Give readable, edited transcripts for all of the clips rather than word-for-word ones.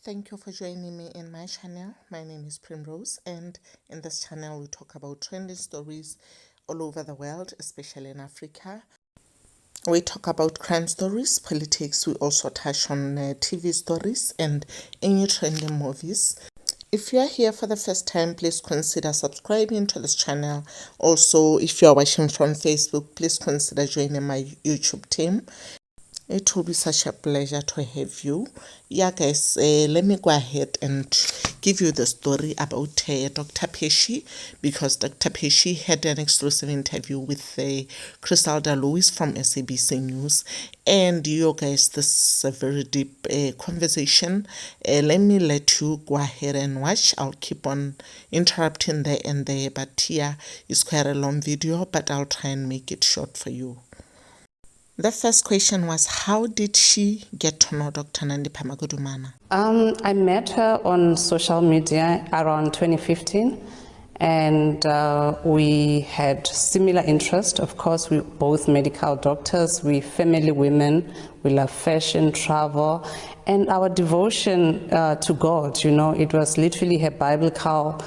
Thank you for joining me in my channel. My name is Primrose, and in this channel we talk about trending stories all over the world, especially in Africa. We talk about crime stories, politics. We also touch on TV stories and any trending movies. If you are here for the first time, please consider subscribing to this channel. Also, if you are watching from Facebook, please consider joining my YouTube team. It will be such a pleasure to have you. Yeah, guys, let me go ahead and give you the story about Dr. Pashy, because Dr. Pashy had an exclusive interview with Griselda Lewis from SABC News. And you guys, this is a very deep conversation. Let me let you go ahead and watch. I'll keep on interrupting there and there, but yeah, it's quite a long video, but I'll try and make it short for you. The first question was, how did she get to know Dr. Nandipa Magudumana? I met her on social media around 2015, and we had similar interest. Of course, we're both medical doctors, we family women, we love fashion, travel, and our devotion to God, it was literally her biblical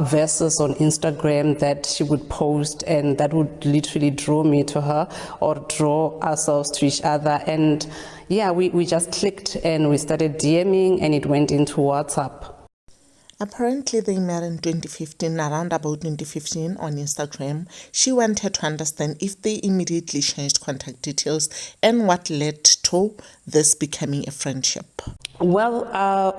verses on Instagram that she would post, and that would literally draw me to her or draw ourselves to each other. And yeah, we just clicked and we started DMing, and it went into WhatsApp. Apparently, they met in 2015, around about 2015 on Instagram. She wanted to understand if they immediately changed contact details and what led to this becoming a friendship. Well,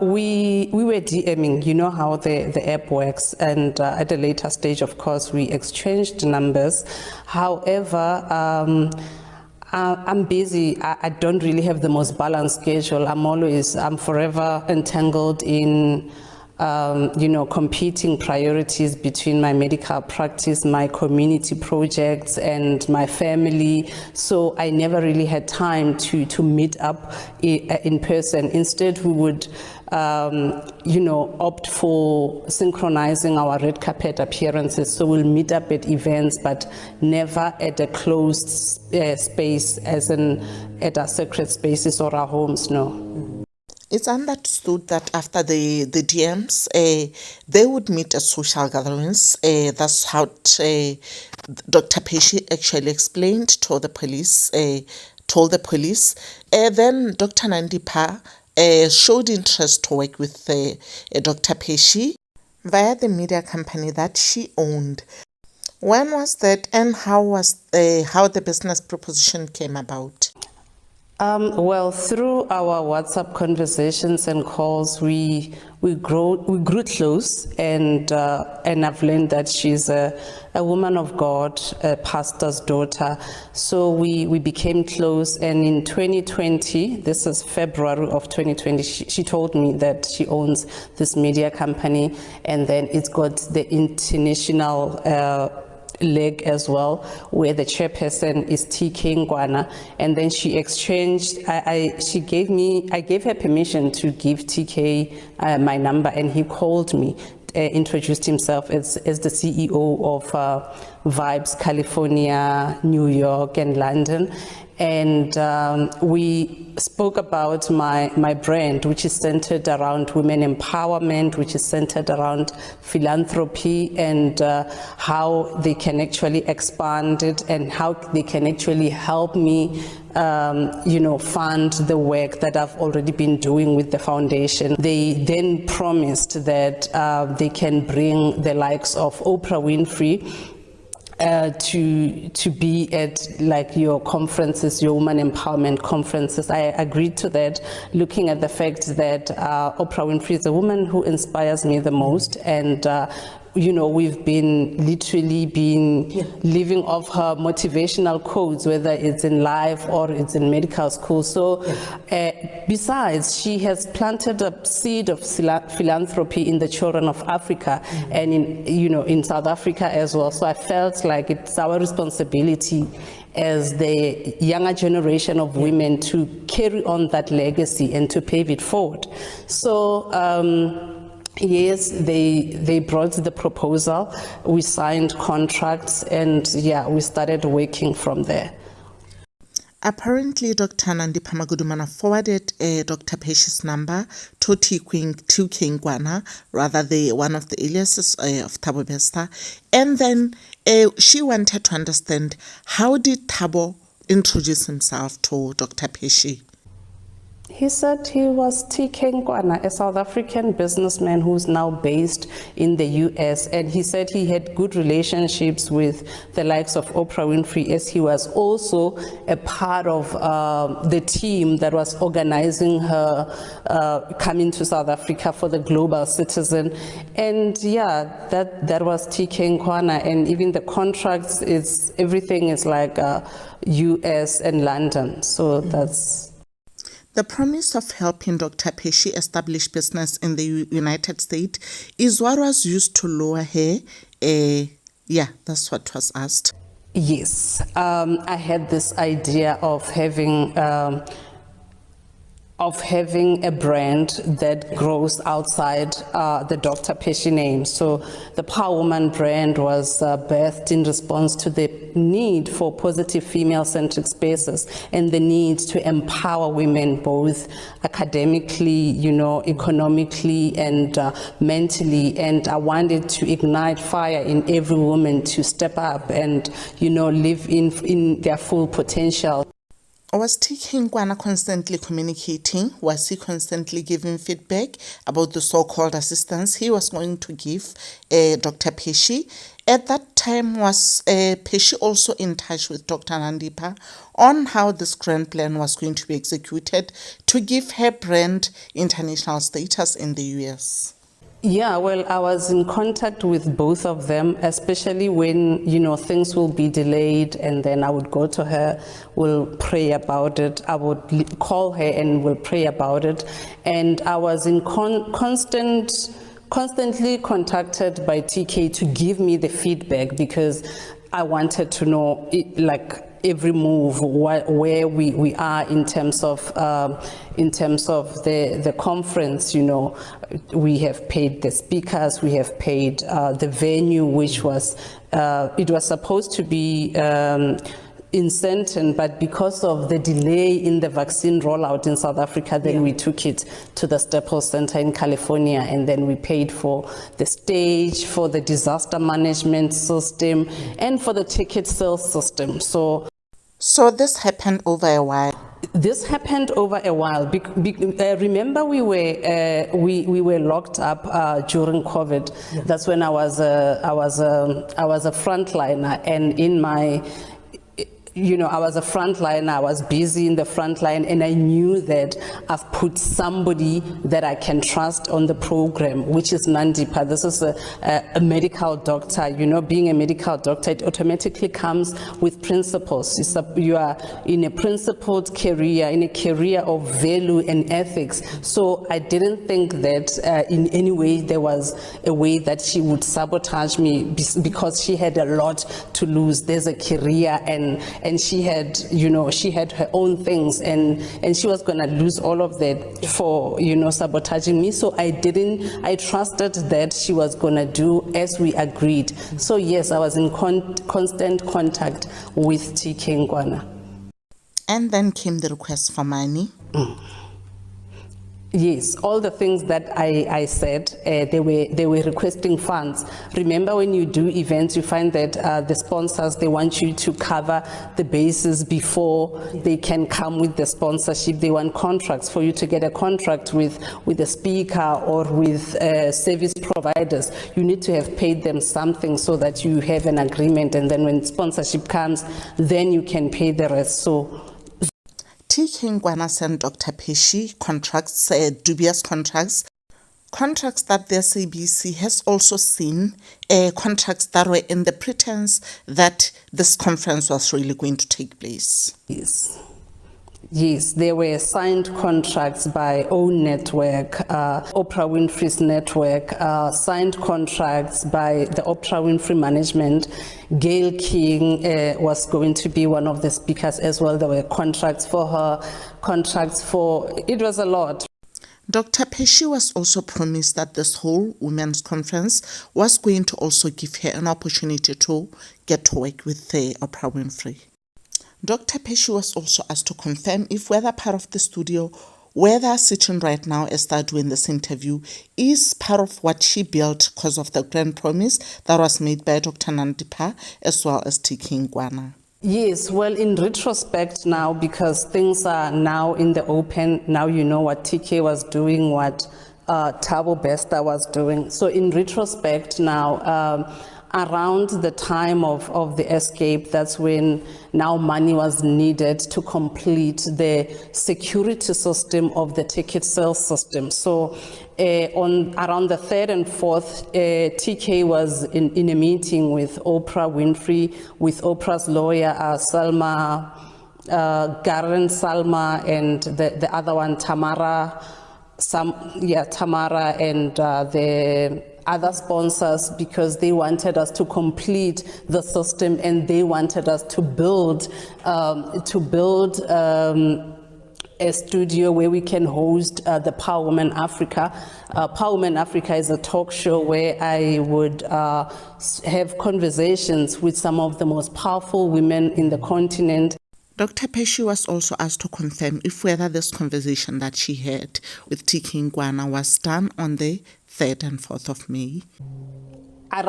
we were DMing, you know how the app works, and at a later stage, of course, we exchanged numbers. However, I'm busy. I don't really have the most balanced schedule. I'm forever entangled in competing priorities between my medical practice, my community projects, and my family. So I never really had time to meet up in person. Instead, we would, opt for synchronizing our red carpet appearances. So we'll meet up at events, but never at a closed space, as in at our sacred spaces or our homes, no. It's understood that after the DMs, they would meet at social gatherings. That's how Dr. Pashy actually explained to the police, told the police. Then Dr. Nandipa showed interest to work with Dr. Pashy via the media company that she owned. When was that, and how the business proposition came about? Well, through our WhatsApp conversations and calls, we grew close, and I've learned that she's a woman of God, a pastor's daughter. So we became close, and in 2020, this is February of 2020, she told me that she owns this media company, and then it's got the international leg as well, where the chairperson is TK Ngwana, and then she exchanged. I gave her permission to give TK my number, and he called me, introduced himself as the CEO of Vibes California, New York, and London. And we spoke about my brand, which is centered around women empowerment, which is centered around philanthropy, and how they can actually expand it, and how they can actually help me fund the work that I've already been doing with the foundation. They then promised that they can bring the likes of Oprah Winfrey to be at like your conferences, your woman empowerment conferences. I agreed to that, looking at the fact that Oprah Winfrey is a woman who inspires me the most, and we've been living off her motivational quotes, whether it's in life or it's in medical school. So besides, she has planted a seed of philanthropy in the children of Africa, and in South Africa as well. So I felt like it's our responsibility as the younger generation of women to carry on that legacy and to pave it forward. So yes, they brought the proposal, we signed contracts, and yeah, we started working from there. Apparently, Dr. Nandipa forwarded Dr. Pashy's number to King Gwana, rather one of the aliases of Thabo Bester, and then she wanted to understand how did Thabo introduce himself to Dr. Pashy. He said he was TK Nkwana, a South African businessman who's now based in the US, and he said he had good relationships with the likes of Oprah Winfrey, as he was also a part of the team that was organizing her coming to South Africa for the Global Citizen. And yeah, that was TK Nkwana, and even the contracts, everything is like US and London, so that's... The promise of helping Dr. Pashy establish business in the United States is what was used to lure her. Yeah, that's what was asked. Yes, I had this idea of having a brand that grows outside the Dr. Pashy name. So the Power Woman brand was birthed in response to the need for positive female-centric spaces and the need to empower women both academically, economically and mentally. And I wanted to ignite fire in every woman to step up and, live in their full potential. Was TK Nkwana constantly communicating? Was he constantly giving feedback about the so-called assistance he was going to give Dr. Pashy? At that time, was Pashy also in touch with Dr. Nandipa on how this grand plan was going to be executed to give her brand international status in the US? Yeah, well, I was in contact with both of them, especially when, things will be delayed, and then I would go to her, we'll pray about it. I would call her and we'll pray about it. And I was in constantly contacted by TK to give me the feedback, because I wanted to know, every move, where we are in terms of the conference. We have paid the speakers, we have paid the venue, which was it was supposed to be in Senton, but because of the delay in the vaccine rollout in South Africa, then we took it to the Staples Center in California, and then we paid for the stage, for the disaster management system, and for the ticket sales system. So this happened over a while. This happened over a while. Remember, we were locked up during COVID. Yeah. That's when I was a frontliner, and in my I was a frontliner, I was busy in the front line, and I knew that I've put somebody that I can trust on the program, which is Nandipa. This is a medical doctor. Being a medical doctor, it automatically comes with principles. You are in a principled career, in a career of value and ethics. So I didn't think that in any way there was a way that she would sabotage me, because she had a lot to lose. There's a career, and she had, she had her own things, and she was gonna lose all of that for, sabotaging me. So I trusted that she was gonna do as we agreed. So yes, I was in constant contact with TK Nkwana. And then came the request for money. Yes, all the things that I said, they were requesting funds. Remember, when you do events, you find that the sponsors, they want you to cover the bases before they can come with the sponsorship. They want contracts. For you to get a contract with a speaker or with service providers, you need to have paid them something so that you have an agreement, and then when sponsorship comes, then you can pay the rest. So TK Nkwana sent Dr. Pashy contracts, dubious contracts that the SABC has also seen, contracts that were in the pretense that this conference was really going to take place. Yes, there were signed contracts by OWN Network, Oprah Winfrey's network, signed contracts by the Oprah Winfrey management. Gayle King was going to be one of the speakers as well. There were contracts for her, it was a lot. Dr. Pashy was also promised that this whole women's conference was going to also give her an opportunity to get to work with Oprah Winfrey. Dr. Pashy was also asked to confirm if whether part of the studio where they're sitting right now as they're doing this interview is part of what she built because of the grand promise that was made by Dr. Nandipa as well as TK Ngwana. Yes, well, in retrospect now, because things are now in the open, now you know what TK was doing, what Thabo Bester was doing. So in retrospect now, around the time of the escape, that's when now money was needed to complete the security system of the ticket sales system. So on around the 3rd and 4th, TK was in a meeting with Oprah Winfrey, with Oprah's lawyer, Salma, Garen Salma, and the other one, Tamara, Tamara, and the other sponsors, because they wanted us to complete the system and they wanted us to build a studio where we can host the Power Woman Africa. Power Woman Africa is a talk show where I would have conversations with some of the most powerful women in the continent. Dr. Pashy was also asked to confirm if whether this conversation that she had with TK Ngwana was done on the 3rd and 4th of May. I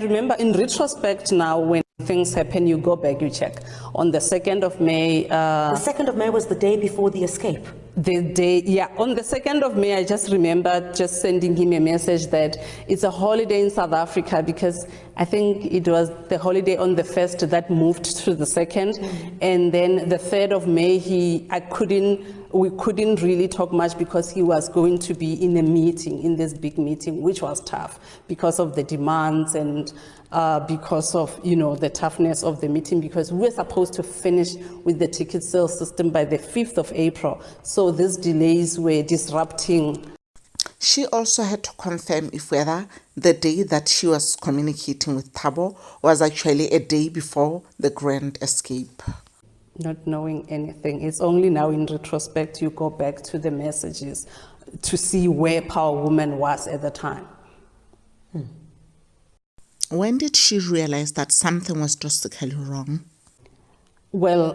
remember in retrospect now, when things happen, you go back, you check. On the 2nd of May. The 2nd of May was the day before the escape. On the 2nd of May, I just remember just sending him a message that it's a holiday in South Africa, because I think it was the holiday on the 1st that moved to the 2nd. And then the 3rd of May, we couldn't really talk much because he was going to be in a meeting, in this big meeting, which was tough because of the demands and because of, the toughness of the meeting, because we're supposed to finish with the ticket sales system by the 5th of April. So these delays were disrupting. She also had to confirm if whether the day that she was communicating with Thabo was actually a day before the grand escape. Not knowing anything. It's only now in retrospect you go back to the messages to see where Power Woman was at the time. When did she realize that something was drastically wrong? Well,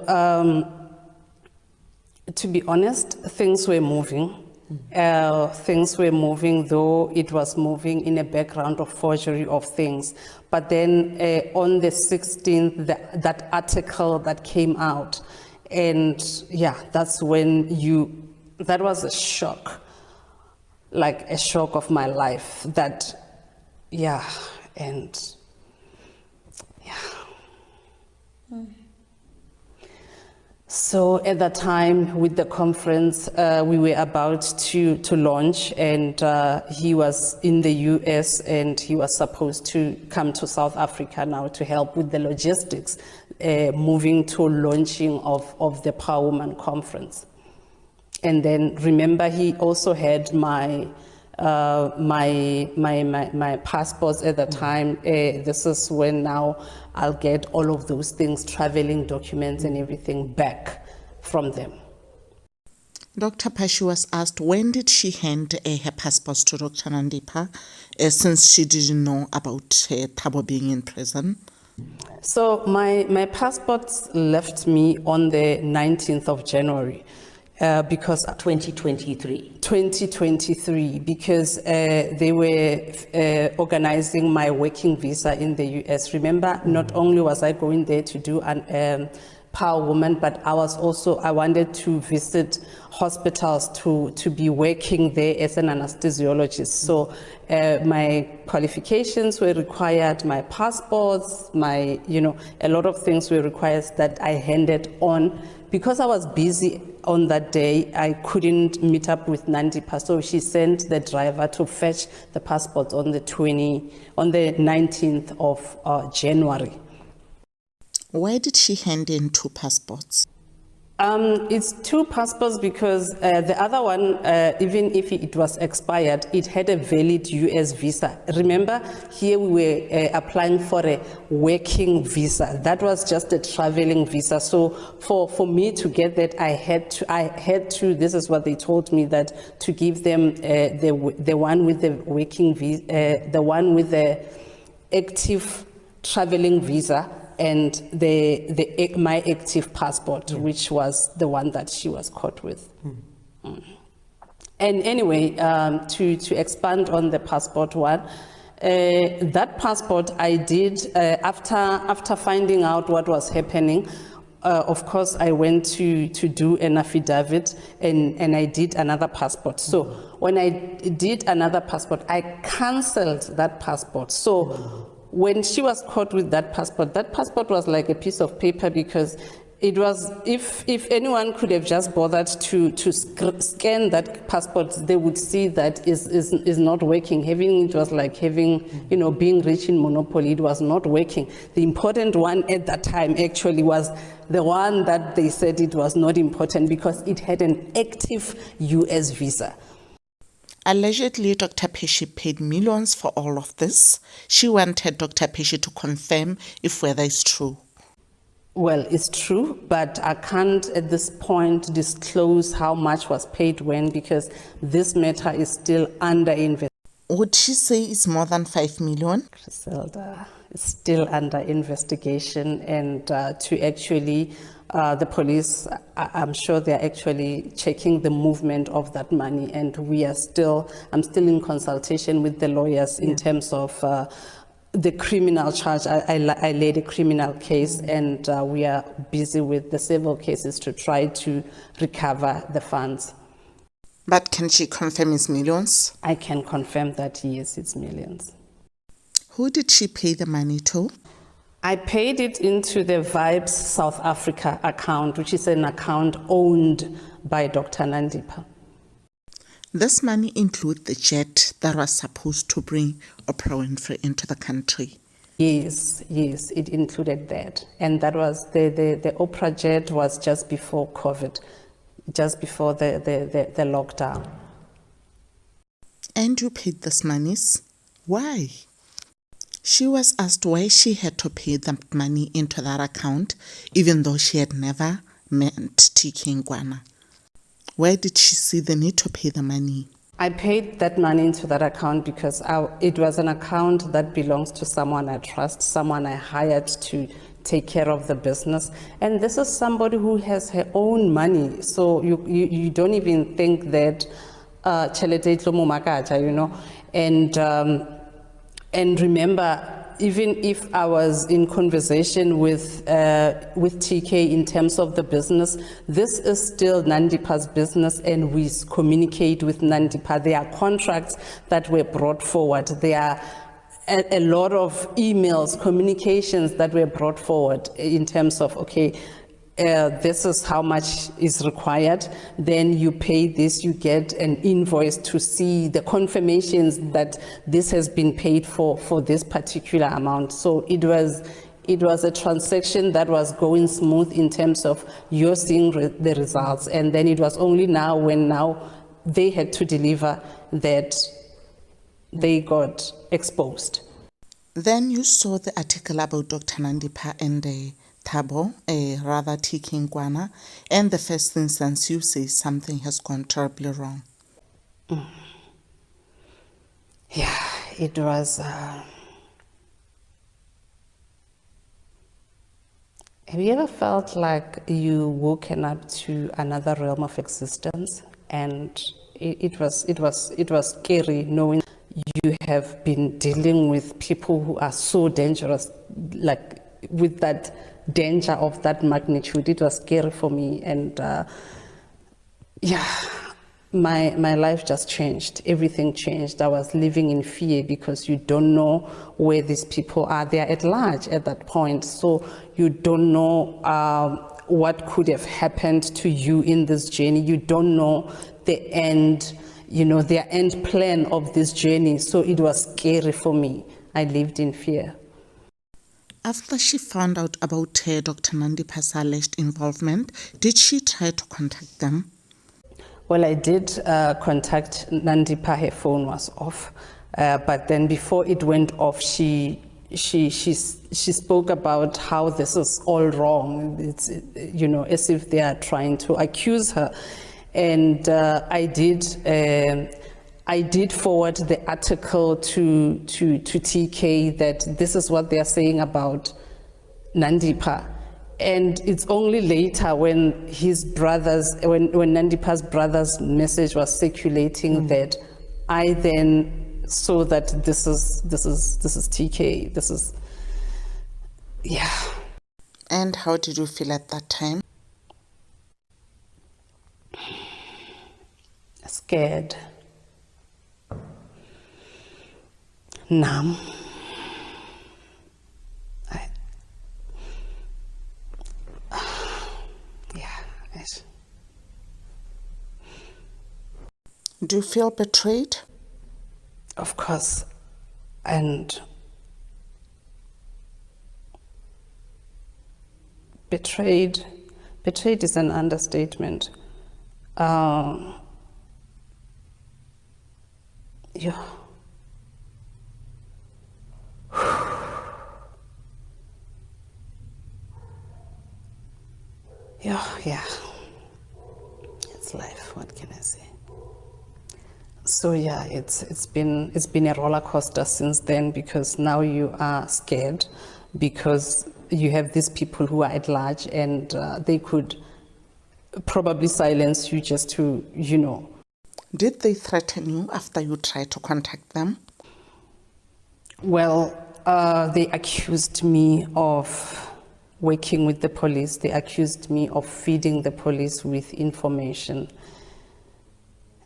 to be honest, things were moving. Things were moving, though it was moving in a background of forgery of things. But then on the 16th, that article that came out, and that's when that was a shock, like a shock of my life. So at that time with the conference, we were about to launch, and he was in the US and he was supposed to come to South Africa now to help with the logistics, moving to launching of the Power Woman conference. And then remember, he also had my passports at the time. This is when now I'll get all of those things, traveling documents and everything back from them. Dr. Pashy was asked when did she hand her passports to Dr. Nandipa, since she didn't know about Thabo being in prison. So my passports left me on the 19th of January. Because 2023, because they were organizing my working visa in the US. Remember, not only was I going there to do an Power Woman, but I wanted to visit hospitals to be working there as an anesthesiologist. So my qualifications were required, my passports, a lot of things were required that I handed on. Because I was busy on that day, I couldn't meet up with Nandipa, so she sent the driver to fetch the passports on the 19th of January. Why did she hand in 2 passports? It's 2 passports because the other one, even if it was expired, it had a valid US visa. Remember, here we were applying for a working visa. That was just a traveling visa. So for me to get that, I had to. This is what they told me, that to give them the one with the working visa, the one with the active traveling visa. and my active passport, which was the one that she was caught with. And anyway, to expand on the passport one, that passport I did after finding out what was happening. Of course, I went to do an affidavit, and I did another passport. So when I did another passport, I cancelled that passport. So when she was caught with that passport was like a piece of paper, because it was, if anyone could have just bothered to scan that passport, they would see that is not working. It was like having, being rich in Monopoly. It was not working. The important one at that time actually was the one that they said it was not important because it had an active US visa. Allegedly, Dr. Pashy paid millions for all of this. She wanted Dr. Pashy to confirm if whether it's true. Well, it's true, but I can't at this point disclose how much was paid when, because this matter is still under investigation. Would she say it's more than 5 million? Griselda, it's still under investigation, and to actually, the police, I'm sure they're actually checking the movement of that money, and I'm still in consultation with the lawyers in terms of the criminal charge. I laid a criminal case, and we are busy with the civil cases to try to recover the funds. But can she confirm it's millions? I can confirm that, yes, it's millions. Who did she pay the money to? I paid it into the Vibes South Africa account, which is an account owned by Dr. Nandipa. This money includes the jet that was supposed to bring Oprah Winfrey into the country. Yes, it included that. And that was the Oprah jet was just before COVID, just before the lockdown. And you paid this monies? Why? She was asked why she had to pay that money into that account, even though she had never met TK Ngwana. Where did she see the need to pay the money? I paid that money into that account because it was an account that belongs to someone I trust, someone I hired to take care of the business. And this is somebody who has her own money. So you don't even think that, and remember, even if I was in conversation with TK in terms of the business, this is still Nandipa's business, and we communicate with Nandipa. There are contracts that were brought forward. There are a lot of emails, communications that were brought forward in terms of, okay, this is how much is required, then you pay this, you get an invoice to see the confirmations that this has been paid for this particular amount. So it was a transaction that was going smooth in terms of you're seeing the results, and then it was only when they had to deliver that they got exposed. Then you saw the article about Dr. Nandipa and Thabo, rather TK Ngwana, and the first instance you say something has gone terribly wrong. Yeah, it was. Have you ever felt like you woken up to another realm of existence, and it was scary knowing you have been dealing with people who are so dangerous, like with that danger of that magnitude? It was scary for me, and my life just changed. Everything changed. I was living in fear because you don't know where these people are. They are at large at that point, so you don't know what could have happened to you in this journey. You don't know the end, their end plan of this journey. So it was scary for me. I lived in fear. After she found out about Dr. Nandipa's alleged involvement, did she try to contact them? Well, I did contact Nandipa. Her phone was off, but then before it went off, she spoke about how this is all wrong. It's as if they are trying to accuse her, and I did forward the article to TK that this is what they are saying about Nandipa. And it's only later when his brothers, when Nandipa's brother's message was circulating that I then saw that this is TK. This is, yeah. And how did you feel at that time? Scared. Numb. Do you feel betrayed? Of course. And betrayed is an understatement. Yeah. Yeah. It's life. What can I say? So yeah, it's been a roller coaster since then, because now you are scared because you have these people who are at large, and they could probably silence you just to, Did they threaten you after you tried to contact them? Well, they accused me of working with the police. They accused me of feeding the police with information.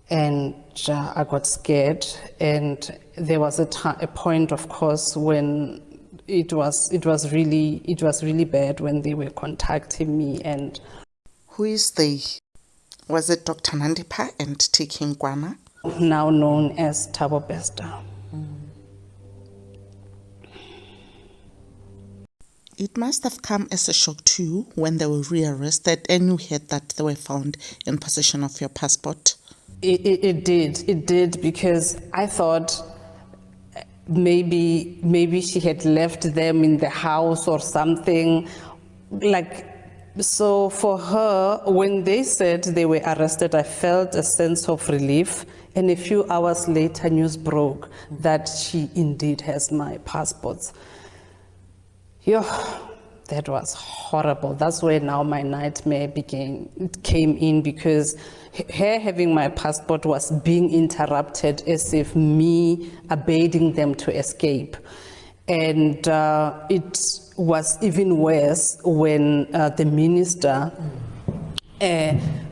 And I got scared, and there was a point, of course, when it was really bad when they were contacting me. And who is they? Was it Dr. Nandipa and TK Ngwana? Now known as Thabo Bester. It must have come as a shock to you when they were rearrested and you heard that they were found in possession of your passport. It did, because I thought maybe she had left them in the house or something. So for her, when they said they were arrested, I felt a sense of relief. And a few hours later, news broke that she indeed has my passports. Yeah, that was horrible. That's where now my nightmare came in, because her having my passport was being interrupted as if me abating them to escape. And it was even worse when the minister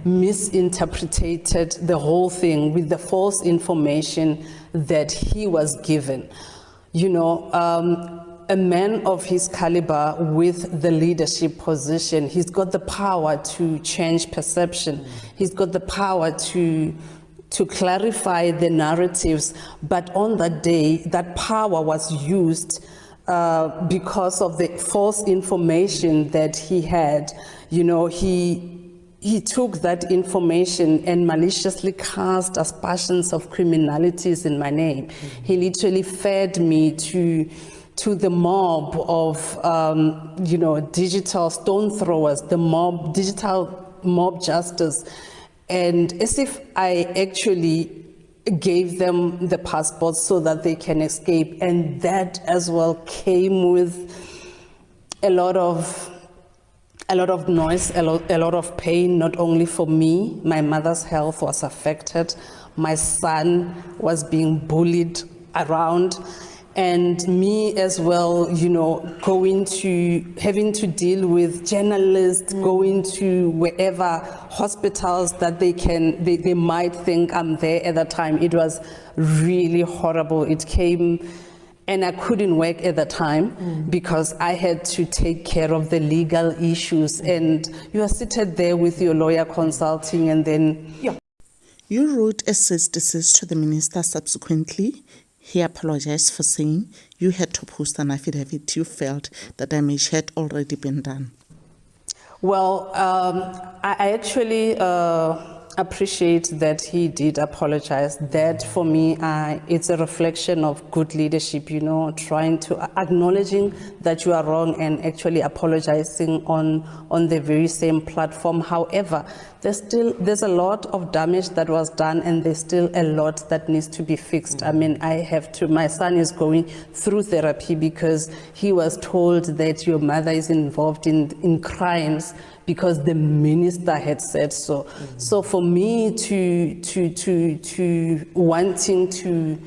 misinterpreted the whole thing with the false information that he was given. A man of his caliber with the leadership position, he's got the power to change perception. He's got the power to clarify the narratives. But on that day, that power was used because of the false information that he had. He took that information and maliciously cast aspersions of criminalities in my name. He literally fed me to the mob of, digital stone throwers, digital mob justice. And as if I actually gave them the passports so that they can escape. And that as well came with a lot of noise, a lot of pain, not only for me. My mother's health was affected. My son was being bullied around. And me as well, having to deal with journalists, going to wherever hospitals that they might think I'm there at that time. It was really horrible. It came, and I couldn't work at the time because I had to take care of the legal issues. And you are seated there with your lawyer consulting, and then... Yeah. You wrote a cease desist to the minister subsequently. He apologized for saying you had to post an affidavit. You felt the damage had already been done. Well, I actually appreciate that he did apologize. That for me, it's a reflection of good leadership, trying to acknowledging that you are wrong and actually apologizing on the very same platform. However, there's a lot of damage that was done, and there's still a lot that needs to be fixed. I mean, my son is going through therapy because he was told that your mother is involved in crimes because the minister had said so. So for me to wanting to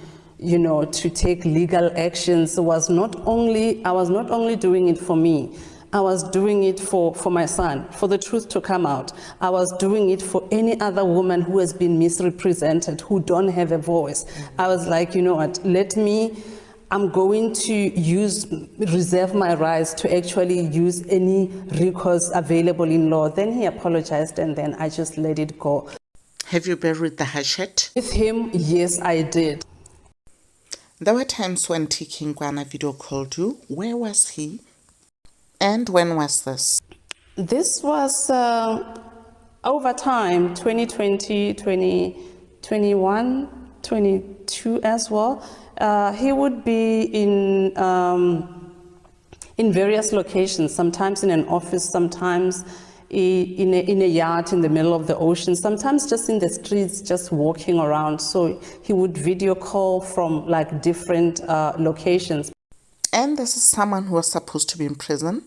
to take legal actions I was not only doing it for me, I was doing it for my son, for the truth to come out. I was doing it for any other woman who has been misrepresented, who don't have a voice. I was like, you know what, I'm going to reserve my rights to actually use any recourse available in law. Then he apologized, and then I just let it go. Have you buried the hatchet? With him, yes, I did. There were times when Tiki Ngwana video called you. Where was he? And when was this? This was over time, 2020, 2021, 22 as well. He would be in various locations, sometimes in an office, sometimes in a yacht in the middle of the ocean, sometimes just in the streets, just walking around. So he would video call from like different locations. And this is someone who was supposed to be in prison?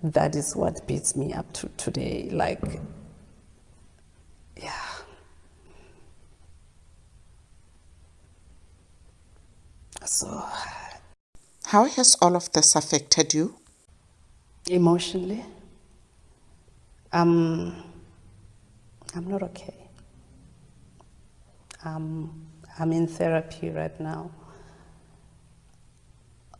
That is what beats me up to today. Like, yeah. So, how has all of this affected you? Emotionally, I'm not okay. I'm in therapy right now.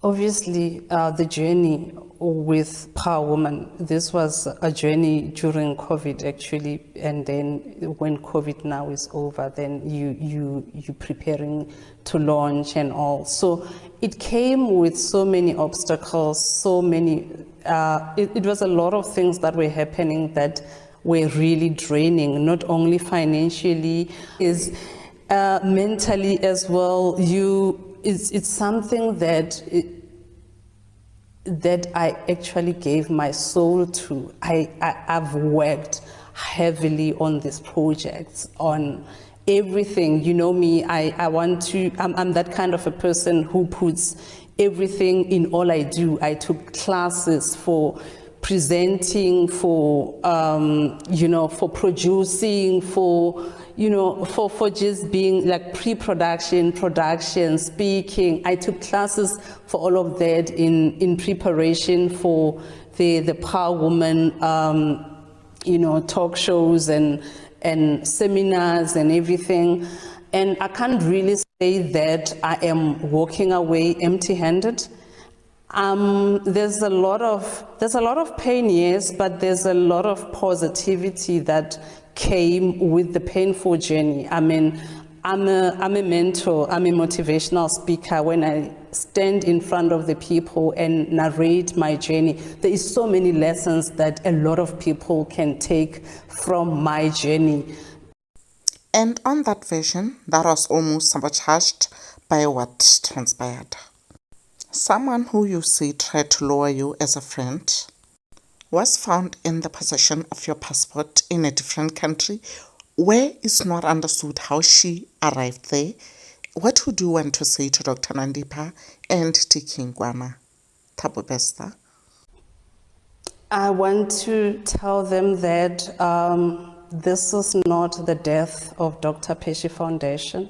Obviously, the journey with Power Woman, this was a journey during COVID actually, and then when COVID now is over, then you preparing to launch and all. So it came with so many obstacles, so many, it was a lot of things that were happening that were really draining, not only financially, is mentally as well. It's something that I actually gave my soul to. I've worked heavily on these projects, on everything. You know me, I'm that kind of a person who puts everything in all I do. I took classes for presenting, for for producing, for just being like pre-production, production, speaking. I took classes for all of that in preparation for the Power Woman, talk shows and seminars and everything. And I can't really say that I am walking away empty-handed. There's a lot of pain, yes, but there's a lot of positivity that came with the painful journey. I mean, I'm a mentor, I'm a motivational speaker. When I stand in front of the people and narrate my journey, there is so many lessons that a lot of people can take from my journey. And on that version, that was almost sabotaged by what transpired. Someone who you say tried to lower you as a friend was found in the possession of your passport in a different country where it's not understood how she arrived there. What would you want to say to Dr. Nandipa and Tiki Ngwana, Thabo Bester? I want to tell them that this is not the death of Dr. Pashy Foundation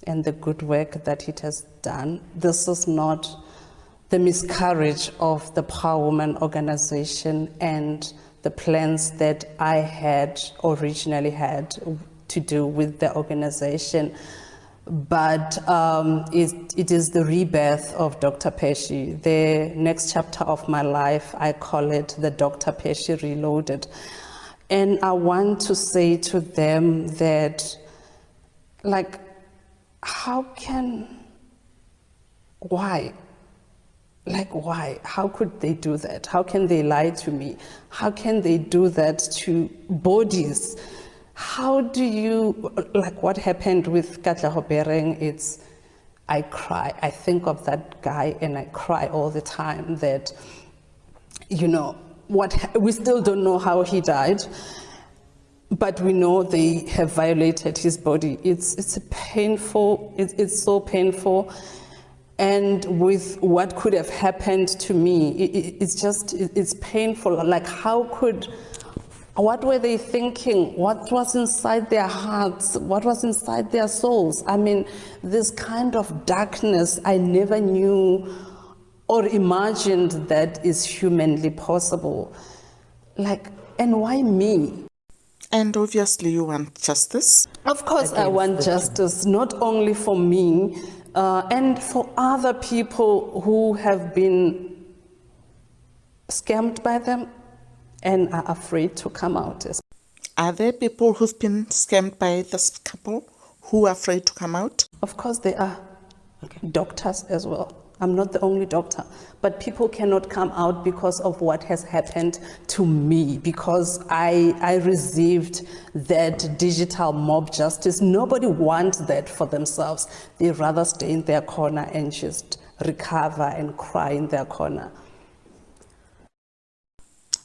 and the good work that it has done. This is not the miscarriage of the Power Woman organization and the plans that I had originally had to do with the organization. But it is the rebirth of Dr. Pashy. The next chapter of my life, I call it the Dr. Pashy Reloaded. And I want to say to them that, like, why? Like, why? How could they do that? How can they lie to me? How can they do that to bodies? How do you, like what happened with Katlaho Bereng, it's, I cry. I think of that guy and I cry all the time that, you know, we still don't know how he died, but we know they have violated his body. It's a painful, it's so painful. And with what could have happened to me, it's painful. Like, what were they thinking? What was inside their hearts? What was inside their souls? I mean, this kind of darkness, I never knew or imagined that is humanly possible. Like, and why me? And obviously you want justice. Of course, I want justice, not only for me, and for other people who have been scammed by them and are afraid to come out. Are there people who've been scammed by this couple who are afraid to come out? Of course there are. Doctors as well. I'm not the only doctor, but people cannot come out because of what has happened to me, because I received that digital mob justice. Nobody wants that for themselves. They rather stay in their corner and just recover and cry in their corner.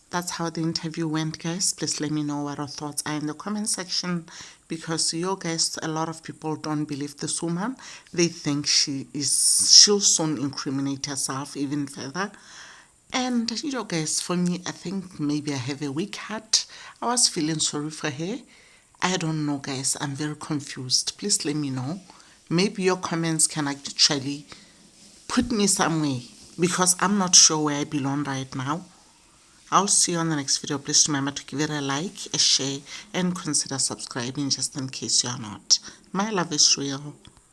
That's how the interview went, guys. Please let me know what your thoughts are in the comment section, because guys, a lot of people don't believe this woman. They think she'll soon incriminate herself even further. And guys, for me, I think maybe I have a weak heart. I was feeling sorry for her. I don't know, guys. I'm very confused. Please let me know. Maybe your comments can actually put me somewhere, because I'm not sure where I belong right now. I'll see you on the next video. Please remember to give it a like, a share, and consider subscribing just in case you're not. My love is real.